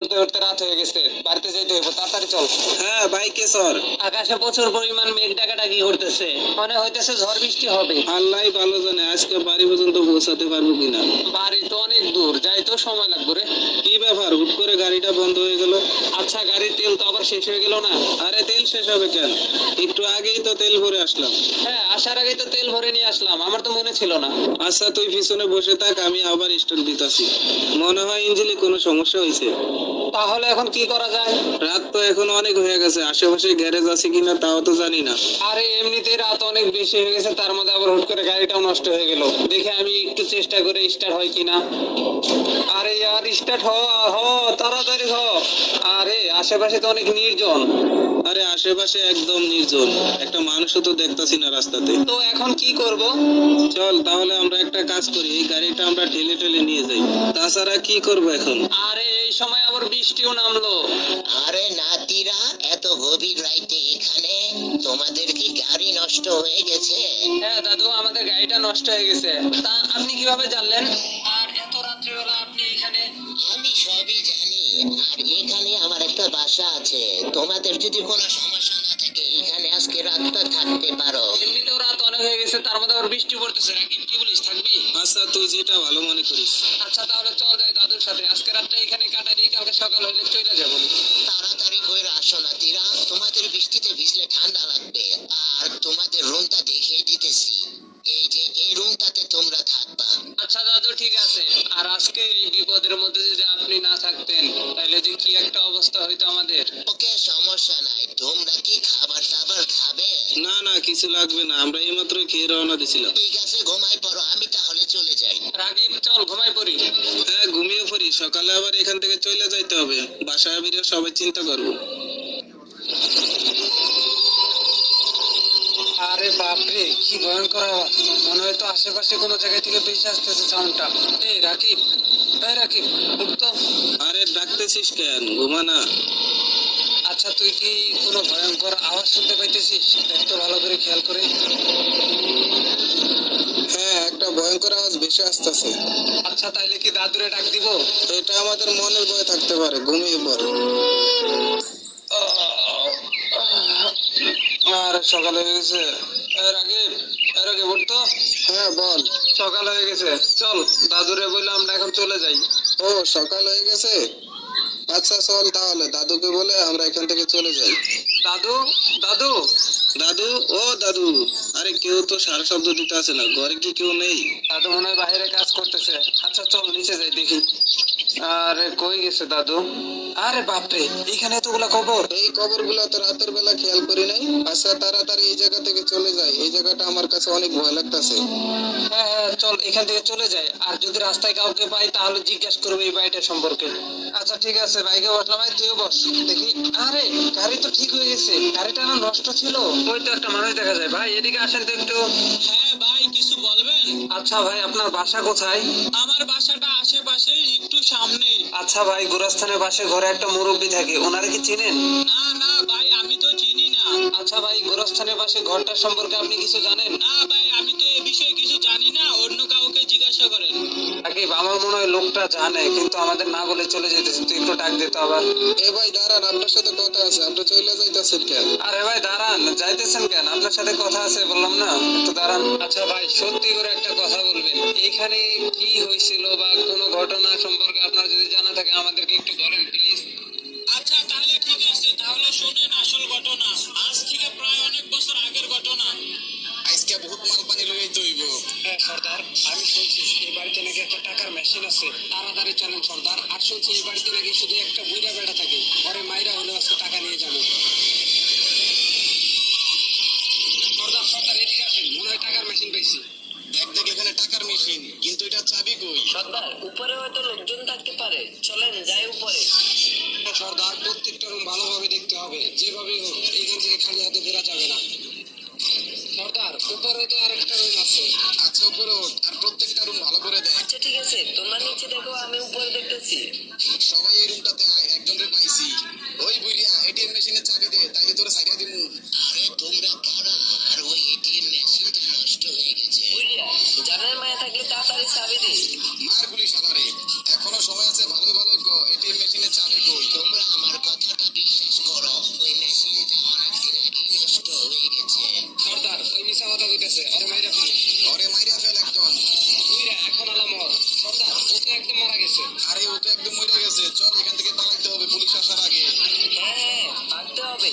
উঠতে উঠতে রাত হয়ে গেছে, বাড়িতে যেতে হইব, তাড়াতাড়ি চল। হ্যাঁ ভাই কেশর, আকাশে প্রচুর পরিমাণ মেঘ ডাকাডাকি করতেছে, মনে হইতেছে ঝড় বৃষ্টি হবে। আল্লাহ ভালো জানে আজকে বাড়ি পর্যন্ত পৌঁছাতে পারবো কিনা। বাড়ি তো অনেক দূর, যাইতেও সময় লাগবে রে। কি ব্যাপার, হুট করে গাড়িটা বন্ধ হয়ে গেল? আচ্ছা, গাড়ির তেল তো আবার শেষ হয়ে গেল না? আরে তেল শেষ হবে কেন? একটু আগেই তো তেল ভরে আসলাম। হ্যাঁ, আসার আগেই তো তেল ভরে নিয়ে আসলাম, আমার তো মনে ছিল না। আচ্ছা তুই পিছনে বসে থাক, আমি আবার স্টার্ট দিতাছি। মনে হয় ইঞ্জিনে কোনো সমস্যা হয়েছে। তাহলে এখন কি করা যায়? রাত তো এখন অনেক হয়ে গেছে, আশেপাশে গ্যারেজ আছে কিনা তাও তো জানি না। আরে এমনিতেই রাত অনেক বেশি হয়ে গেছে, তার মধ্যে আবার হুট করে গাড়িটাও নষ্ট হয়ে গেল। দেখে আমি একটু চেষ্টা করে স্টার্ট হয় কিনা। আরে यार, স্টার্ট হ, হ, তাড়াতাড়ি হ। আরে আশেপাশে তো অনেক নির্জন। আরে আশেপাশে একদম নির্জন, একটা মানুষও তো দেখতাছি না রাস্তাতে। তো এখন কি করব? চল তাহলে আমরা একটা কাজ করি, এই গাড়িটা আমরা ঠেলে ঠেলে নিয়ে যাই। তাছাড়া কি করব এখন? আরে এই সময় আবার বৃষ্টিও নামলো। আরে নাতিরা, এত গভীর রাইতে এখানে? তোমাদের কি গাড়ি নষ্ট হয়ে গেছে? হ্যাঁ দাদু, আমাদের গাড়িটা নষ্ট হয়ে গেছে। তা আপনি কিভাবে জানলেন? আর এত রাত্রিবেলা আপনি এখানে? আমি সবই জানি। আর এখানে আমার একটা বাসা আছে। তোমাদের যদি কোনো সমস্যা না থাকে এখানে আজকে রাতটা থাকতে পারো। এমনিতেও রাত অনেক হয়ে গেছে, তার মধ্যে আবার বৃষ্টি পড়তেছে। রাকিব, কি বলিস, থাকবি? আচ্ছা তুই যেটা ভালো মনে করিস। আচ্ছা তাহলে চল যাই দাদুর সাথে, আজকে রাতটা এখানে কাটাই দিই, কালকে সকাল হইলে চলে যাবো। তাড়াতাড়ি করে আসো নাতিরা, তোমাদের বৃষ্টিতে ভিজলে ঠান্ডা লাগবে। আর তোমাদের রুমটা দেখিয়ে দিতেছি। এই যে এই রুমটাতে তোমরা থাকবা। আচ্ছা দাদু, ঠিক আছে। আর আজকে এই বিপদের মধ্যে যদি আপনি না থাকতেন, তাহলে যে কি একটা অবস্থা হইতো আমাদের। ওকে, সমস্যা নাই। তোমরা কি খাবার টাবার খাবে? না না, কিছু লাগবে না, আমরা এইমাত্র খেয়ে রওনা দিছিলাম। ঠিক আছে, ঘুমাই পড়ো, আমি তাহলে চলে যাই। রাকিব, চল ঘুমাই পড়ি। হ্যাঁ ঘুমিয়ে পড়ি, সকালে আবার এখান থেকে চলে যাইতে হবে। বাসায় বেরিয়ে সবাই চিন্তা করবো। আরে বাপরে, কি ভয়ঙ্কর আওয়াজ! মনে হয় তো আশেপাশে কোনো জায়গা থেকে ভেসে আসতেছে সাউন্ডটা। এই রাকিব, এই রাকিব, উঠতো। আরে ডাকতেছিস কেন, ঘুমা না। আচ্ছা, তুই কি কোনো ভয়ঙ্কর আওয়াজ শুনতে পাইতেছিস? একটু ভালো করে খেয়াল করে। হ্যাঁ একটা ভয়ঙ্কর আওয়াজ ভেসে আসতেছে। আচ্ছা, তাইলে কি দাদুরে ডাক দিব? এটা আমাদের মনের ভয় থাকতে পারে, ঘুমিয়ে পড়। আর সকাল হয়ে গেছে। এই রাকিব, এই রাকিব, উঠতো। হ্যাঁ বল। সকাল হয়ে গেছে, চল দাদুরে বলে আমরা এখন চলে যাই। ও সকাল হয়ে গেছে, আচ্ছা চল তাহলে দাদুকে বলে আমরা এখান থেকে চলে যাই। দাদু, দাদু। দাদু, ও দাদু। আরে কেউ তো সারা শব্দ দিতে আছে না, ঘরে কি কেউ নেই? দাদু মনে হয় বাইরে কাজ করতেছে। আচ্ছা চল নিচে যাই দেখি। আরে কই গেছে দাদু? আরে বাপরে, এইখানে এতগুলা খবর! এই কবরগুলো তো রাতের বেলা খেয়াল করি নাই। আচ্ছা তাড়াতাড়ি এই জায়গা থেকে চলে যাই, এই জায়গাটা আমার কাছে অনেক ভয় লাগতেছে। হ্যাঁ হ্যাঁ, চল এখান থেকে চলে যাই। আর যদি রাস্তায় কাউকে পাই তাহলে জিজ্ঞাসা করবো এই বাড়িটা সম্পর্কে। আচ্ছা ঠিক আছে, বাইকে বসলাম, ভাই তুইও বস দেখি। আরে গাড়ি তো ঠিক হয়ে গেছে, গাড়িটা না নষ্ট ছিল। ওই তো একটা মানুষ দেখা যায়। ভাই এদিকে আসেন তো একটু। হ্যাঁ ভাই, কিছু বলবেন? আচ্ছা ভাই, আপনার বাসা কোথায়? আমার বাসাটা আশেপাশে, একটু সামনেই। আচ্ছা ভাই, গোরস্থানের পাশে ঘরে একটা মুরব্বী থাকে, ওনারে কি চিনেন? না না ভাই, আমি তো চিনি না। আচ্ছা ভাই, গোরস্থানের পাশে ঘরটার সম্পর্কে আপনি কিছু জানেন? না ভাই, আমি তো এ বিষয়ে কিছু জানি না, অন্য কাউকে জিজ্ঞাসা করেন। রাকিব, আমার মনে হয় লোকটা জানে, কিন্তু আমাদের না বলে চলে যেতেছে। তুই একটু ডাক দিতে আবার। এ ভাই দাঁড়ান, আপনার সাথে কথা আছে, আপনি চলে যাইতেছেন কেন? আরে ভাই দাঁড়ান, যাইতেছেন কেন? আপনার সাথে কথা আছে বললাম না, একটু দাঁড়ান। আচ্ছা ভাই, সত্যি করে একটা কথা বলবেন, এইখানে কি হয়েছিল বা কোনো ঘটনা সম্পর্কে আপনার যদি জানা থাকে আমাদেরকে একটু বলেন প্লিজ। আচ্ছা তাহলে ঠিক আছে, তাহলে শোনেন আসল ঘটনা। আজ থেকে প্রায় অনেক বছর আগের ঘটনা। আজকে বহুত মাল পানি লইতে হইব। হ্যাঁ সর্দার, আমি শুনছি এই বাড়িতে নাকি একটা টাকার মেশিন আছে। তাড়াতাড়ি চলেন সর্দার। আর শুনছি এই বাড়িতে নাকি শুধু একটা বুইড়া বেড়া থাকে, পরে মাইরা হলেও আজকে টাকা নিয়ে যাবো। সর্দার, সর্দার এদিকে আসেন, মনে হয় টাকার মেশিন পাইছি। দেখ দেখ এখানে টাকার মেশিন, কিন্তু এটা চাবি কই? সর্দার, উপরে হয়তো লোকজন থাকতে পারে, চলেন যাই উপরে। সর্দার, প্রত্যেকটা রুম ভালোভাবে দেখতে হবে, যেভাবে হোক এইখান থেকে খালি হাতে বেরা যাবে না। সর্দার, উপরে তো আরেকটা রুম আছে। আচ্ছা উপরে ওঠ, আর প্রত্যেকটা রুম ভালো করে দেখ। আচ্ছা ঠিক আছে, তোমরা নিচে দেখো, আমি উপরে দেখতেছি। সবাই এই রুমটাতে আয়, একজনকে পাইছি। ওই বুইড়িয়া, এটিএম মেশিনের চাবি দে, তাইলে তোরা সাইডা দিমু। আরে তোমরা কারা? আর ওই এটিএম মেশিনটা নষ্ট হয়ে গেছে। বুঝলিয়া, জানের মায়া থাকলে তাড়াতাড়ি চাবি দে। মার গুলি শালারে, এখনো সময় আছে, ভালোই ভালোই ক এটিএম মেশিনের চাবি কই? তোমরা আমার কথাটা বিশ্বাস করো, ওই মেশিনটা অনেকদিন আগেই নষ্ট হয়ে গেছে। সর্দার ওই মিছা কথা কইতাছে, ওরে মাইরা ফেলি। ওরে মাইরা ফেল একদম। বুইরা এখন আলা মর। সর্দার ও তো একদম মারা গেছে। আরে ও তো একদম মরে গেছে, চল এখান থেকে পালাইতে হবে পুলিশ আসার আগে। হ্যাঁ ভাগতে হবে।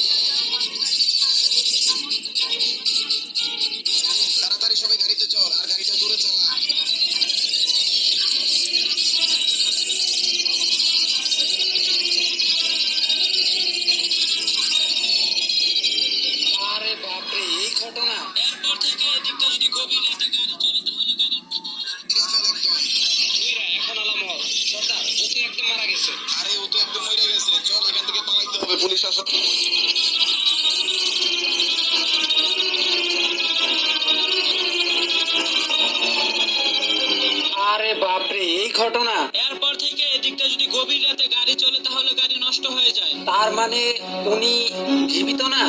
তাড়াতাড়ি সবাই গাড়িতে চল, আর গাড়িটা জোরে চালা। আরে বাপরে এই ঘটনা। এরপর থেকে এদিকটা যদি গভীর রাতে গাড়ি চলে তাহলে গাড়ি মাইরা ফেল একদম। বুইরা এখন আলা মর। সর্দার ও তো একদম মারা গেছে। আরে ও তো একদম মরে গেছে, চল এখান থেকে পালাইতে হবে পুলিশ আসার। আরে বাপরে এই ঘটনা। এরপর থেকে এদিকটা যদি গভীর রাতে গাড়ি চলে তাহলে গাড়ি নষ্ট হয়ে যায়। তার মানে উনি জীবিত না?